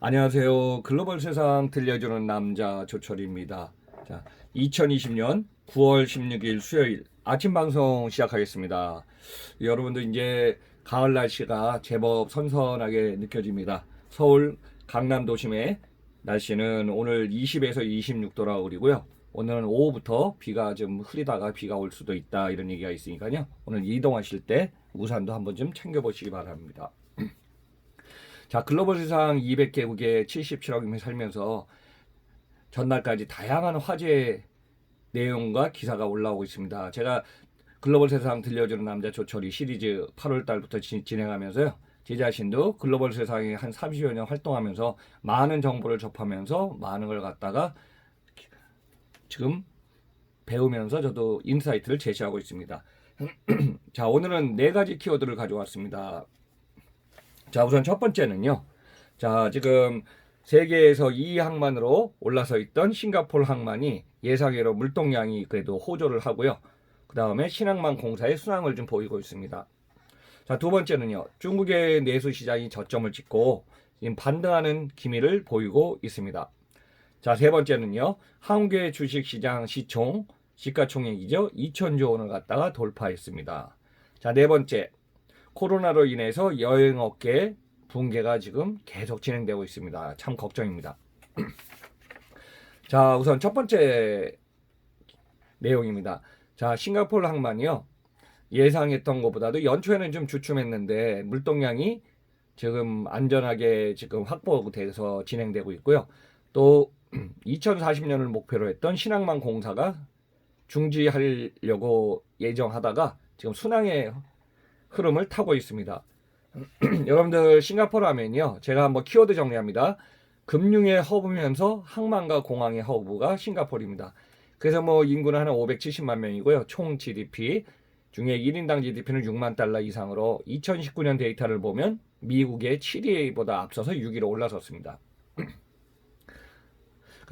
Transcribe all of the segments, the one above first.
안녕하세요. 글로벌 세상 들려주는 남자 조철입니다. 자, 2020년 9월 16일 수요일 아침 방송 시작하겠습니다. 여러분들 이제 가을 날씨가 제법 선선하게 느껴집니다. 서울 강남 도심의 날씨는 오늘 20에서 26도라고 그리고요. 오늘은 오후부터 비가 좀 흐리다가 비가 올 수도 있다 이런 얘기가 있으니까요. 오늘 이동하실 때 우산도 한번 좀 챙겨보시기 바랍니다. 자, 글로벌 세상 200개국에 77억 명이 살면서 전날까지 다양한 화제 내용과 기사가 올라오고 있습니다. 제가 글로벌 세상 들려주는 남자 조철이 시리즈 8월 달부터 진행하면서요. 제 자신도 글로벌 세상에 한 30여 년 활동하면서 많은 정보를 접하면서 많은 걸 갖다가 지금 배우면서 저도 인사이트를 제시하고 있습니다. 자, 오늘은 4가지 키워드를 가져왔습니다. 자, 우선 첫 번째는요. 자, 지금 세계에서 2위 항만으로 올라서 있던 싱가포르 항만이 예상외로 물동량이 그래도 호조를 하고요. 그 다음에 신항만 공사의 순항을 좀 보이고 있습니다. 자, 두 번째는요. 중국의 내수 시장이 저점을 찍고 지금 반등하는 기미를 보이고 있습니다. 자, 세 번째는요. 한국의 주식시장 시가총액이죠. 2천조 원을 갖다가 돌파했습니다. 자, 네 번째. 코로나로 인해서 여행업계 붕괴가 지금 계속 진행되고 있습니다. 참 걱정입니다. 자, 우선 첫 번째 내용입니다. 자, 싱가포르 항만이요. 예상했던 것보다도 연초에는 좀 주춤했는데 물동량이 지금 안전하게 지금 확보돼서 진행되고 있고요. 또 2040년을 목표로 했던 신항만 공사가 중지하려고 예정하다가 지금 순항의 흐름을 타고 있습니다. 여러분들 싱가포르 하면요. 제가 한번 키워드 정리합니다. 금융의 허브면서 항만과 공항의 허브가 싱가포르입니다. 그래서 뭐 인구는 한 570만 명이고요. 총 GDP 중에 1인당 GDP는 6만 달러 이상으로 2019년 데이터를 보면 미국의 7위보다 앞서서 6위로 올라섰습니다.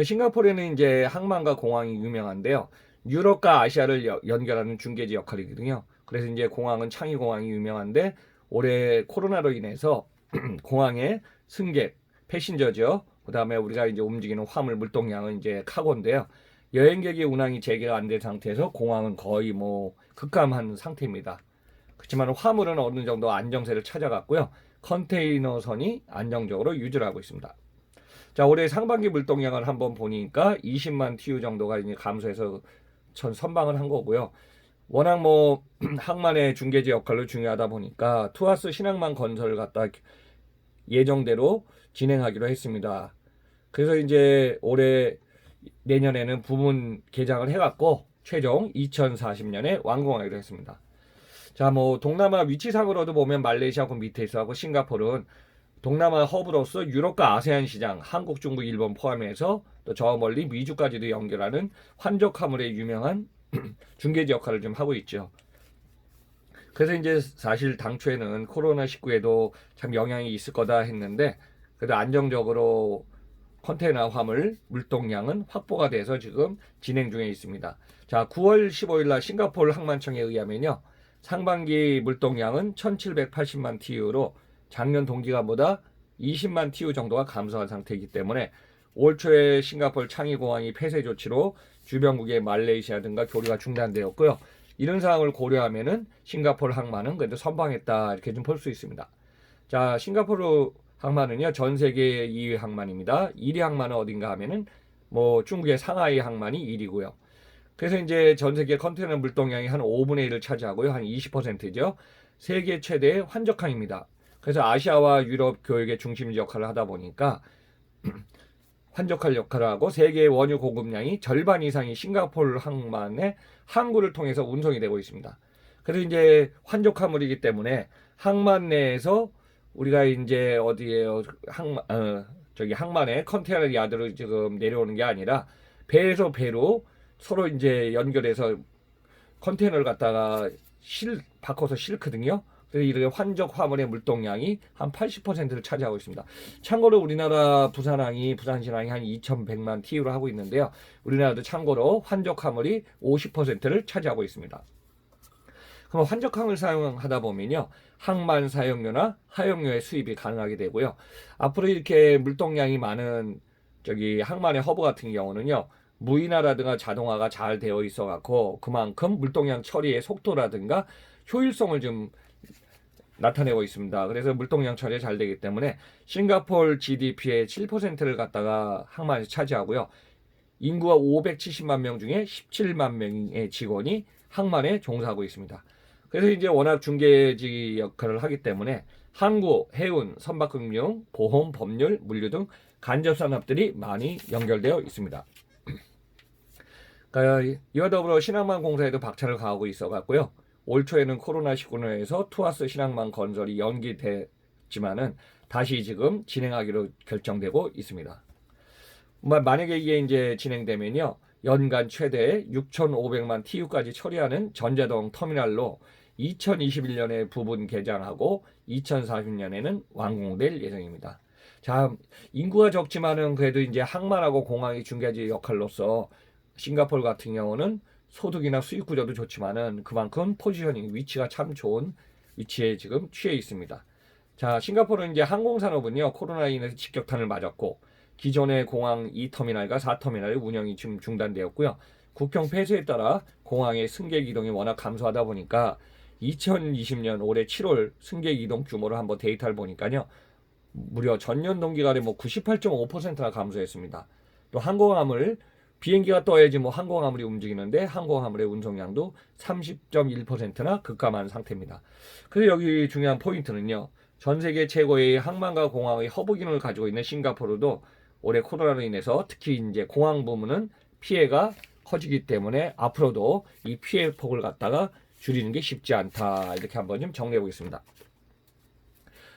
싱가포르는 이제 항만과 공항이 유명한데요. 유럽과 아시아를 연결하는 중개지 역할이거든요. 그래서 이제 공항은 창의공항이 유명한데 올해 코로나로 인해서 공항의 승객, 패신저죠. 그 다음에 우리가 이제 움직이는 화물 물동량은 이제 카고인데요. 여행객의 운항이 재개가 안 된 상태에서 공항은 거의 뭐 급감한 상태입니다. 그렇지만 화물은 어느 정도 안정세를 찾아갔고요. 컨테이너선이 안정적으로 유지를 하고 있습니다. 자, 올해 상반기 물동량을 한번 보니까 20만 TU 정도가 이제 감소해서 선방을 한 거고요. 워낙 뭐 항만의 중개지 역할로 중요하다 보니까 투하스 신항만 건설을 갖다 예정대로 진행하기로 했습니다. 그래서 이제 올해 내년에는 부문 개장을 해갖고 최종 2040년에 완공하기로 했습니다. 자, 뭐 동남아 위치상으로도 보면 말레이시아하고 밑에 있어하고 싱가포르는 동남아 허브로서 유럽과 아세안 시장, 한국, 중국, 일본 포함해서 또 저 멀리 미주까지도 연결하는 환적 화물의 유명한 중개지 역할을 좀 하고 있죠. 그래서 이제 사실 당초에는 코로나19에도 참 영향이 있을 거다 했는데 그래도 안정적으로 컨테이너 화물 물동량은 확보가 돼서 지금 진행 중에 있습니다. 자, 9월 15일 날 싱가포르 항만청에 의하면요. 상반기 물동량은 1780만 TU로 작년 동기간보다 20만 TU 정도가 감소한 상태이기 때문에 올 초에 싱가포르 창의공항이 폐쇄 조치로 주변국의 말레이시아 등과 교류가 중단되었고요. 이런 상황을 고려하면은 싱가포르 항만은 그래도 선방했다 이렇게 좀 볼 수 있습니다. 자, 싱가포르 항만은요 전 세계 2위 항만입니다. 1위 항만은 어딘가 하면은 뭐 중국의 상하이 항만이 1위고요. 그래서 이제 전 세계 컨테이너 물동량이 한 5분의 1을 차지하고요. 한 20%죠. 세계 최대의 환적항입니다. 그래서 아시아와 유럽 교역의 중심 역할을 하다 보니까 환적할 역할을 하고 세계 원유 공급량이 절반 이상이 싱가포르 항만의 항구를 통해서 운송이 되고 있습니다. 그래서 이제 환적 화물이기 때문에 항만 내에서 우리가 이제 어디에요 항만에 컨테이너 야드로 지금 내려오는 게 아니라 배에서 배로 서로 이제 연결해서 컨테이너를 갖다가 바꿔서 싣거든요. 그래서 이렇게 환적 화물의 물동량이 한 80%를 차지하고 있습니다. 참고로 우리나라 부산신항이 한 2,100만 TU로 하고 있는데요. 우리나라도 참고로 환적 화물이 50%를 차지하고 있습니다. 그럼 환적항을 사용하다 보면요, 항만 사용료나 하용료의 수입이 가능하게 되고요. 앞으로 이렇게 물동량이 많은 항만의 허브 같은 경우는요, 무인화라든가 자동화가 잘 되어 있어 갖고 그만큼 물동량 처리의 속도라든가 효율성을 좀 나타내고 있습니다. 그래서 물동량 처리가 잘 되기 때문에 싱가포르 GDP의 7%를 갖다가 항만에서 차지하고요. 인구가 570만 명 중에 17만 명의 직원이 항만에 종사하고 있습니다. 그래서 이제 워낙 중개지 역할을 하기 때문에 항구, 해운, 선박금융, 보험, 법률, 물류 등 간접 산업들이 많이 연결되어 있습니다. 그러니까 이와 더불어 신항만 공사에도 박차를 가하고 있어 갖고요. 올 초에는 코로나19로 해서 투아스 신항만 건설이 연기됐지만은 다시 지금 진행하기로 결정되고 있습니다. 만약에 이게 이제 진행되면요, 연간 최대 6,500만 TU까지 처리하는 전자동 터미널로 2021년에 부분 개장하고 2040년에는 완공될 예정입니다. 자, 인구가 적지만은 그래도 이제 항만하고 공항이 중개지 역할로서 싱가포르 같은 경우는 소득이나 수익 구조도 좋지만은 그만큼 포지셔닝, 위치가 참 좋은 위치에 지금 취해 있습니다. 자, 싱가포르는 이제 항공산업은요, 코로나 인해서 직격탄을 맞았고, 기존의 공항 2터미널과 4터미널의 운영이 지금 중단되었고요. 국경 폐쇄에 따라 공항의 승객 이동이 워낙 감소하다 보니까 2020년 올해 7월 승객 이동 규모를 한번 데이터를 보니까요, 무려 전년 동기간에 98.5%나 감소했습니다. 또 항공화물, 비행기가 떠야지 항공화물이 움직이는데 항공화물의 운송량도 30.1%나 급감한 상태입니다. 그래서 여기 중요한 포인트는요, 전 세계 최고의 항만과 공항의 허브 기능을 가지고 있는 싱가포르도 올해 코로나로 인해서 특히 이제 공항 부문은 피해가 커지기 때문에 앞으로도 이 피해 폭을 갖다가 줄이는 게 쉽지 않다. 이렇게 한번 좀 정리해 보겠습니다.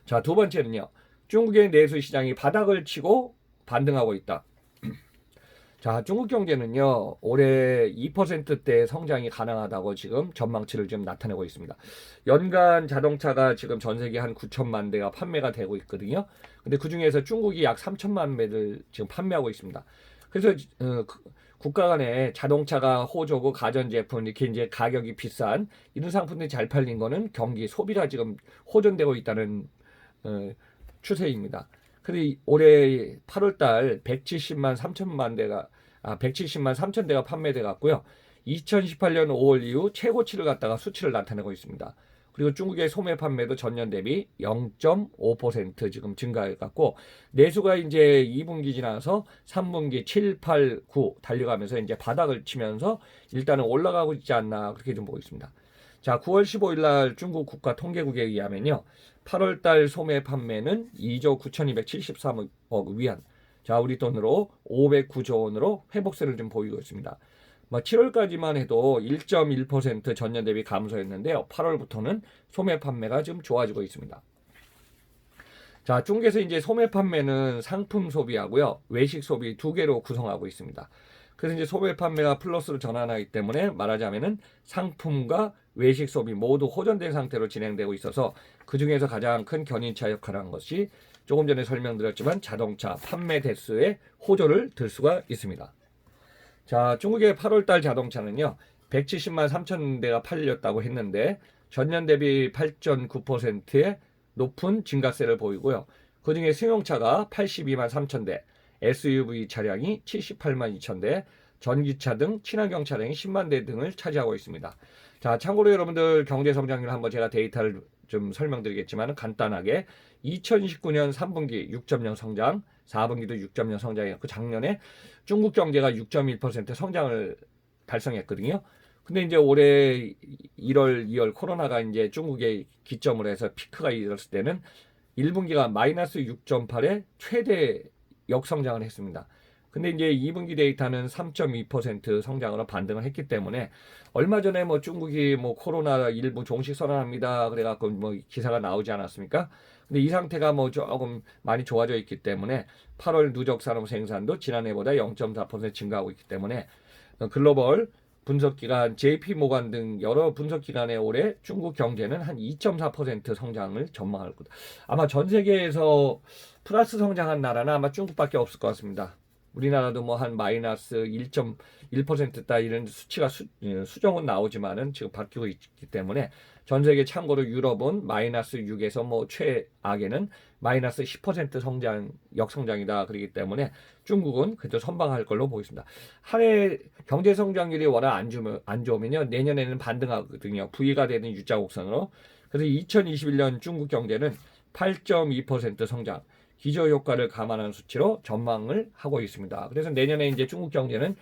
자, 두 번째는요, 중국의 내수 시장이 바닥을 치고 반등하고 있다. 자, 중국 경제는요, 올해 2%대 성장이 가능하다고 지금 전망치를 좀 나타내고 있습니다. 연간 자동차가 지금 전 세계 한 9천만 대가 판매가 되고 있거든요. 근데 그 중에서 중국이 약 3천만 대를 지금 판매하고 있습니다. 그래서 국가 간에 자동차가 호조고 가전제품 이렇게 이제 가격이 비싼 이런 상품들이 잘 팔린 거는 경기 소비가 지금 호전되고 있다는 추세입니다. 근데 올해 8월달 170만 3천 대가 판매돼 갔고요. 2018년 5월 이후 최고치를 갖다가 수치를 나타내고 있습니다. 그리고 중국의 소매 판매도 전년 대비 0.5% 지금 증가해 갖고 내수가 이제 2분기 지나서 3분기 7, 8, 9 달려가면서 이제 바닥을 치면서 일단은 올라가고 있지 않나 그렇게 좀 보고 있습니다. 자, 9월 15일 날 중국 국가통계국에 의하면요, 8월 달 소매 판매는 2조 9,273억 위안, 자, 우리 돈으로 509조 원으로 회복세를 좀 보이고 있습니다. 7월까지만 해도 1.1% 전년 대비 감소했는데요, 8월부터는 소매 판매가 좀 좋아지고 있습니다. 자, 중국에서 이제 소매 판매는 상품 소비하고요, 외식 소비 두 개로 구성하고 있습니다. 그래서 이제 소매 판매가 플러스로 전환하기 때문에 말하자면은 상품과 외식 소비 모두 호전된 상태로 진행되고 있어서 그 중에서 가장 큰 견인차 역할을 한 것이 조금 전에 설명드렸지만 자동차 판매 대수의 호조를 들 수가 있습니다. 자, 중국의 8월달 자동차는요, 170만 3천 대가 팔렸다고 했는데 전년 대비 8.9%의 높은 증가세를 보이고요. 그중에 승용차가 82만 3천 대, SUV 차량이 78만 2천 대, 전기차 등 친환경 차량이 10만 대 등을 차지하고 있습니다. 자, 참고로 여러분들 경제 성장률 한번 제가 데이터를 좀 설명드리겠지만 간단하게 2019년 3분기 6.0 성장, 4분기도 6.0 성장이었고 작년에 중국 경제가 6.1% 성장을 달성했거든요. 근데 이제 올해 1월, 2월 코로나가 이제 중국에 기점을 해서 피크가 이뤘을 때는 1분기가 마이너스 6.8의 최대 역성장을 했습니다. 근데 이제 2분기 데이터는 3.2% 성장으로 반등을 했기 때문에 얼마 전에 중국이 코로나 일부 종식 선언합니다. 그래갖고 기사가 나오지 않았습니까? 근데 이 상태가 조금 많이 좋아져 있기 때문에 8월 누적 산업 생산도 지난해보다 0.4% 증가하고 있기 때문에 글로벌 분석기관 JP모간 등 여러 분석기관의 올해 중국 경제는 한 2.4% 성장을 전망할 거다. 아마 전 세계에서 플러스 성장한 나라는 아마 중국밖에 없을 것 같습니다. 우리나라도 뭐 한 마이너스 1.1%다 이런 수치가 수정은 나오지만은 지금 바뀌고 있기 때문에 전 세계 참고로 유럽은 마이너스 6에서 뭐 최악에는 마이너스 10% 성장 역성장이다. 그렇기 때문에 중국은 그래도 선방할 걸로 보겠습니다. 한 해 경제 성장률이 워낙 안 좋으면요 내년에는 반등하거든요. V가 되는 U자 곡선으로. 그래서 2021년 중국 경제는 8.2% 성장, 기저효과를 감안한 수치로 전망을 하고 있습니다. 그래서 내년에 이제 중국 경제는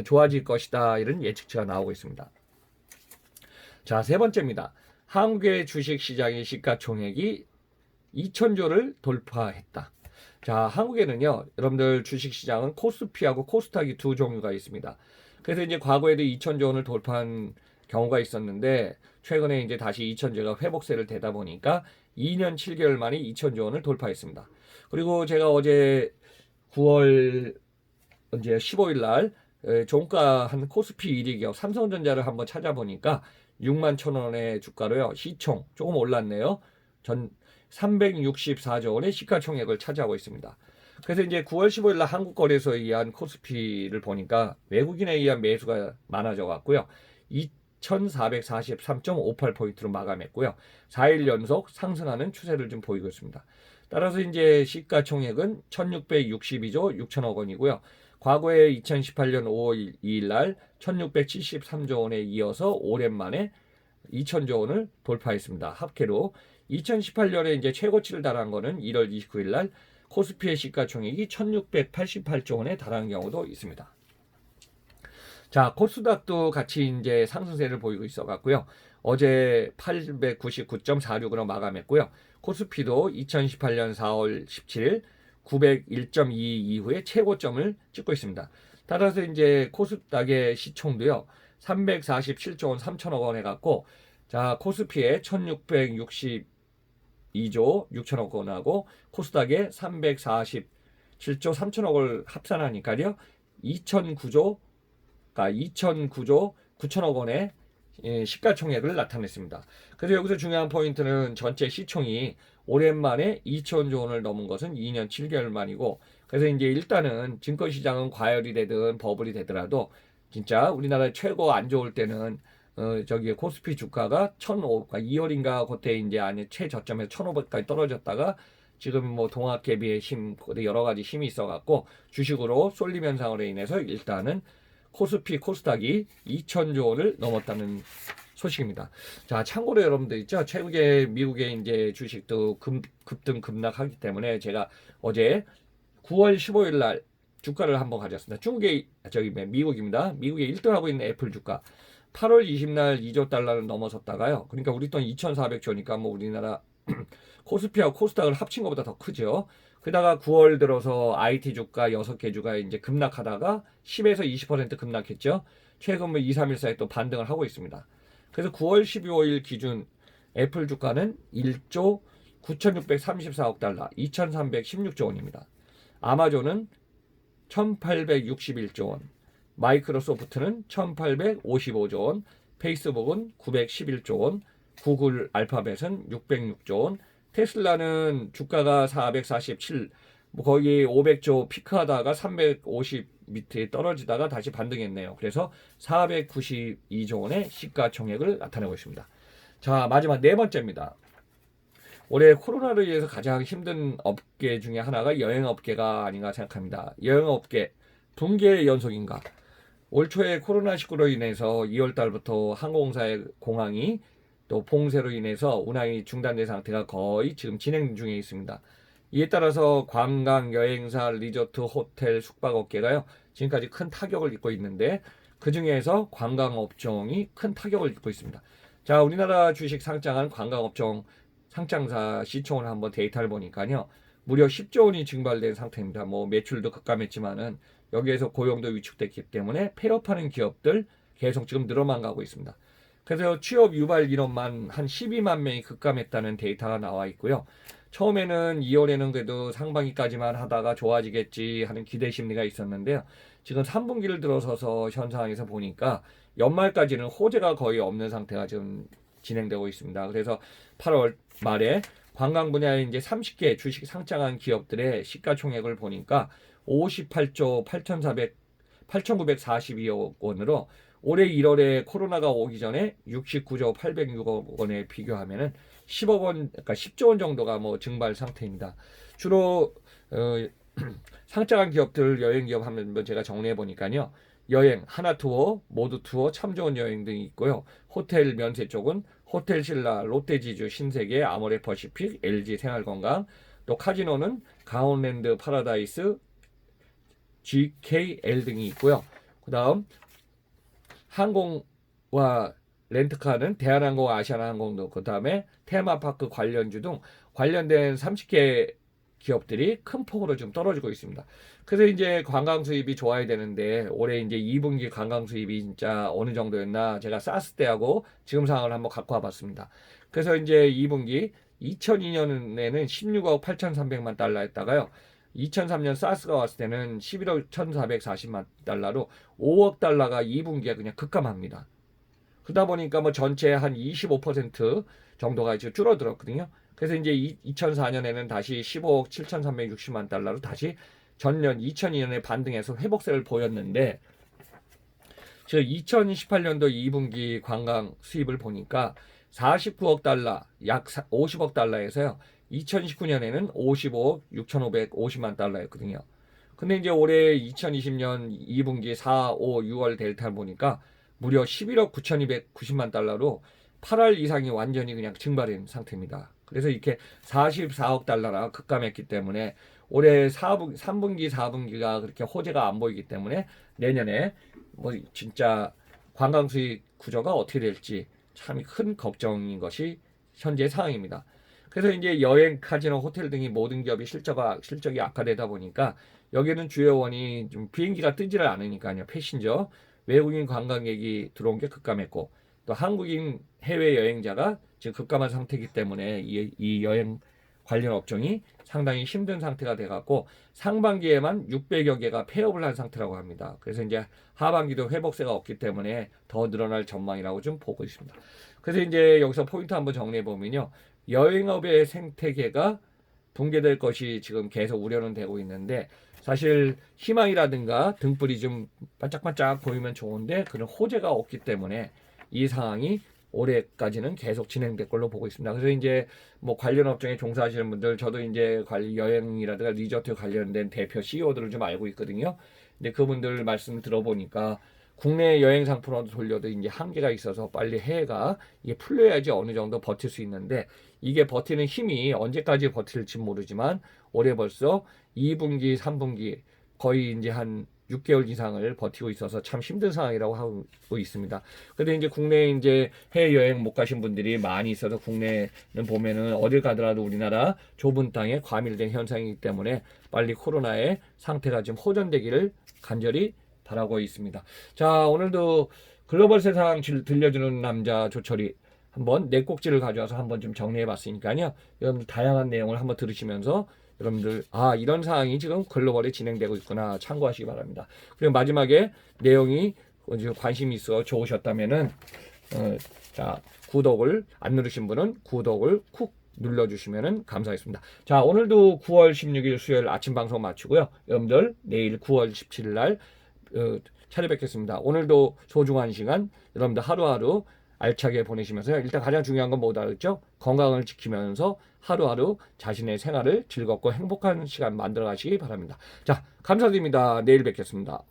좋아질 것이다 이런 예측치가 나오고 있습니다. 자, 세 번째입니다. 한국의 주식시장의 시가총액이 2천조를 돌파했다. 자, 한국에는요, 여러분들 주식시장은 코스피하고 코스닥이 두 종류가 있습니다. 그래서 이제 과거에도 2천조 원을 돌파한 경우가 있었는데, 최근에 이제 다시 2천조가 회복세를 대다 보니까 2년 7개월 만에 2천조 원을 돌파했습니다. 그리고 제가 어제 9월 이제 15일 날 종가 한 코스피 1위 기업 삼성전자를 한번 찾아보니까 6만 1,000원의 주가로요. 시총 조금 올랐네요. 전 364조 원의 시가총액을 차지하고 있습니다. 그래서 이제 9월 15일 날 한국거래소에 의한 코스피를 보니까 외국인에 의한 매수가 많아져 갖고요. 2,443.58포인트로 마감했고요. 4일 연속 상승하는 추세를 좀 보이고 있습니다. 따라서 이제 시가총액은 1,662조 6천억 원이고요. 과거에 2018년 5월 2일 날 1,673조 원에 이어서 오랜만에 2천조 원을 돌파했습니다. 합계로 2018년에 이제 최고치를 달한 거는 1월 29일 날 코스피의 시가총액이 1,688조 원에 달하는 경우도 있습니다. 자, 코스닥도 같이 이제 상승세를 보이고 있어 갖고요. 어제 899.46으로 마감했고요. 코스피도 2018년 4월 17일 901.2 이후에 최고점을 찍고 있습니다. 따라서 이제 코스닥의 시총도요. 347조 원 3천억 원 해갖고 자, 코스피에 1662조 6천억 원하고 코스닥에 347조 3천억을 합산하니까요. 2009조 9천억 원의 시가총액을 나타냈습니다. 그래서 여기서 중요한 포인트는 전체 시총이 오랜만에 2천조 원을 넘은 것은 2년 7개월 만이고, 그래서 이제 일단은 증권시장은 과열이 되든 버블이 되더라도 진짜 우리나라 최고 안 좋을 때는 저기 코스피 주가가 1,500, 2월인가 그때 이제 안에 최저점에서 1,500까지 떨어졌다가 지금 뭐 동학개비의 힘, 여러 가지 힘이 있어갖고 주식으로 쏠림 현상으로 인해서 일단은 코스피, 코스닥이 2천조 원을 넘었다는 소식입니다. 자, 참고로 여러분들 있죠? 최근에 미국의 이제 주식도 급등 급락하기 때문에 제가 어제 9월 15일 날 주가를 한번 가졌습니다. 미국입니다. 미국에 1등하고 있는 애플 주가 8월 20날 2조 달러를 넘어섰다가요. 그러니까 우리 돈 2,400조니까 뭐 우리나라 코스피하고 코스닥을 합친 것보다 더 크죠. 그러다가 9월 들어서 IT 주가 6개 주가 이제 급락하다가 10에서 20% 급락했죠. 최근 뭐 2, 3일 사이에 또 반등을 하고 있습니다. 그래서 9월 15일 기준 애플 주가는 1조 9,634억 달러, 2,316조 원입니다. 아마존은 1,861조 원, 마이크로소프트는 1,855조 원, 페이스북은 911조 원, 구글 알파벳은 606조 원, 테슬라는 주가가 447, 뭐 거의 500조 피크하다가 350 밑에 떨어지다가 다시 반등했네요. 그래서 492조 원의 시가총액을 나타내고 있습니다. 자, 마지막 네 번째입니다. 올해 코로나로 인해서 가장 힘든 업계 중에 하나가 여행업계가 아닌가 생각합니다. 여행업계 붕괴 연속인가? 올 초에 코로나19로 인해서 2월 달부터 항공사의 공항이 또 봉쇄로 인해서 운항이 중단된 상태가 거의 지금 진행 중에 있습니다. 이에 따라서 관광, 여행사, 리조트, 호텔, 숙박업계가요 지금까지 큰 타격을 입고 있는데 그 중에서 관광업종이 큰 타격을 입고 있습니다. 자, 우리나라 주식 상장한 관광업종 상장사 시총을 한번 데이터를 보니까요 무려 10조 원이 증발된 상태입니다. 뭐 매출도 급감했지만은 여기에서 고용도 위축됐기 때문에 폐업하는 기업들 계속 지금 늘어만 가고 있습니다. 그래서 취업 유발 인원만 한 12만 명이 급감했다는 데이터가 나와 있고요. 처음에는 2월에는 그래도 상반기까지만 하다가 좋아지겠지 하는 기대 심리가 있었는데요. 지금 3분기를 들어서서 현 상황에서 보니까 연말까지는 호재가 거의 없는 상태가 지금 진행되고 있습니다. 그래서 8월 말에 관광 분야에 이제 30개 주식 상장한 기업들의 시가총액을 보니까 58조 8,942억 원으로 올해 1월에 코로나가 오기 전에 69조 806억 원에 비교하면은 10억 원, 그러니까 10조 원 정도가 뭐 증발 상태입니다. 주로 상장한 기업들, 여행 기업 한번 제가 정리해 보니까요. 여행, 하나투어, 모두투어, 참 좋은 여행 등이 있고요. 호텔 면세 쪽은 호텔신라, 롯데지주, 신세계, 아모레퍼시픽, LG 생활건강, 또 카지노는 강원랜드 파라다이스, GKL 등이 있고요. 그 다음 항공과 렌트카는 대한항공, 아시아나항공도, 그 다음에 테마파크 관련주 등 관련된 30개 기업들이 큰 폭으로 좀 떨어지고 있습니다. 그래서 이제 관광 수입이 좋아야 되는데 올해 이제 2분기 관광 수입이 진짜 어느 정도였나 제가 사스 때하고 지금 상황을 한번 갖고 와봤습니다. 그래서 이제 2분기 2002년에는 16억 8,300만 달러였다가요. 2003년 사스가 왔을 때는 11억 1,440만 달러로 5억 달러가 2분기에 그냥 급감합니다. 그러다 보니까 뭐 전체 한 25% 정도가 이제 줄어들었거든요. 그래서 이제 2004년에는 다시 15억 7,360만 달러로 다시 전년 2002년에 반등해서 회복세를 보였는데, 저 2018년도 2분기 관광 수입을 보니까 49억 달러, 약 50억 달러에서요. 2019년에는 55억 6,550만 달러였거든요. 근데 이제 올해 2020년 2분기 4, 5, 6월 데이터를 보니까 무려 11억 9,290만 달러로 8월 이상이 완전히 그냥 증발한 상태입니다. 그래서 이렇게 44억 달러나 급감했기 때문에 올해 3분기, 4분기가 그렇게 호재가 안 보이기 때문에 내년에 뭐 진짜 관광 수익 구조가 어떻게 될지 참 큰 걱정인 것이 현재 상황입니다. 그래서 이제 여행, 카지노, 호텔 등이 모든 기업이 실적이 악화되다 보니까 여기는 주요원이 좀 비행기가 뜨지를 않으니까요. 패신저, 외국인 관광객이 들어온 게 급감했고 또 한국인 해외 여행자가 지금 급감한 상태이기 때문에 이 여행 관련 업종이 상당히 힘든 상태가 돼갖고 상반기에만 600여 개가 폐업을 한 상태라고 합니다. 그래서 이제 하반기도 회복세가 없기 때문에 더 늘어날 전망이라고 좀 보고 있습니다. 그래서 이제 여기서 포인트 한번 정리해 보면요. 여행업의 생태계가 붕괴될 것이 지금 계속 우려는 되고 있는데 사실 희망이라든가 등불이 좀 반짝반짝 보이면 좋은데 그런 호재가 없기 때문에 이 상황이 올해까지는 계속 진행될 걸로 보고 있습니다. 그래서 이제 뭐 관련 업종에 종사하시는 분들, 저도 이제 여행이라든가 리조트 관련된 대표 CEO들을 좀 알고 있거든요. 근데 그분들 말씀 들어보니까 국내 여행 상품으로 돌려도 이제 한계가 있어서 빨리 해외가 이게 풀려야지 어느 정도 버틸 수 있는데 이게 버티는 힘이 언제까지 버틸지 모르지만 올해 벌써 2분기, 3분기 거의 이제 한 6개월 이상을 버티고 있어서 참 힘든 상황이라고 하고 있습니다. 근데 이제 국내에 이제 해외여행 못 가신 분들이 많이 있어서 국내는 보면은 어딜 가더라도 우리나라 좁은 땅에 과밀된 현상이기 때문에 빨리 코로나의 상태가 좀 호전되기를 간절히 바라고 있습니다. 자, 오늘도 글로벌 세상 들려주는 남자 조철이 한번 네 꼭지를 가져와서 한번 좀 정리해 봤으니까요. 여러분들 다양한 내용을 한번 들으시면서 여러분들 이런 상황이 지금 글로벌에 진행되고 있구나 참고하시기 바랍니다. 그리고 마지막에 내용이 관심이 있어 좋으셨다면은 자, 구독을 안 누르신 분은 구독을 쿡 눌러주시면 감사하겠습니다. 자, 오늘도 9월 16일 수요일 아침 방송 마치고요. 여러분들 내일 9월 17일 날 찾아뵙겠습니다. 오늘도 소중한 시간 여러분들 하루하루 알차게 보내시면서요. 일단 가장 중요한 건 뭐다 그랬죠? 건강을 지키면서 하루하루 자신의 생활을 즐겁고 행복한 시간 만들어 가시기 바랍니다. 자, 감사드립니다. 내일 뵙겠습니다.